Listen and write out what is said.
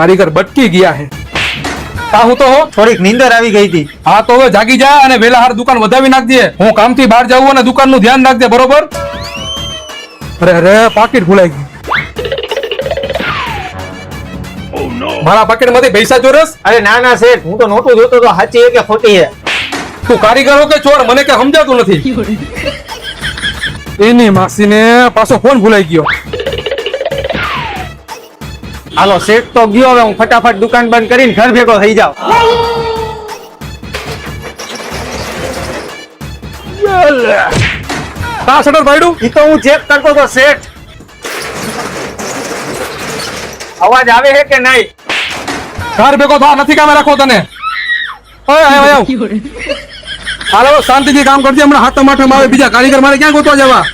કારીગર બટકી ગયા હે હું તો થોડીક નીંદર આવી ગઈ હતી. હા તો હવે જાગી જા અને વેલા હાર દુકાન વધાવી નાખજે. હું કામથી બહાર જાઉં અને દુકાનનું ધ્યાન રાખજે, બરોબર? અરે અરે પાકીટ ભૂલાઈ ગયું. મારા પાકીટમાંથી પૈસા ચોરસ? અરે ના ના શેઠ, હું તો નોટું જોતો તો સાચી છે કે ખોટી છે. તું કારીગરો કે ચોર મને કઈ સમજાતું નથી. એની માસીને પાછો ફોન ભૂલાઈ ગયો. હાલો શેઠ તો ગયો, હવે હું ફટાફટ દુકાન બંધ કરીને ઘર ભેગો થઈ જાઉં. કા શટર ભાઈડું? ઈ તો હું ચેક કરતો તો શેઠ. અવાજ આવે છે કે નહીં? ઘર ભેગો થા, નથી કામે રાખો તને. ઓય આવ આવ. હાલો શાંતિથી કામ કરજે, હમણાં હાથમાં માથામાં આવે બીજા કારીગર, મારે ક્યાં ગોતવા જવા?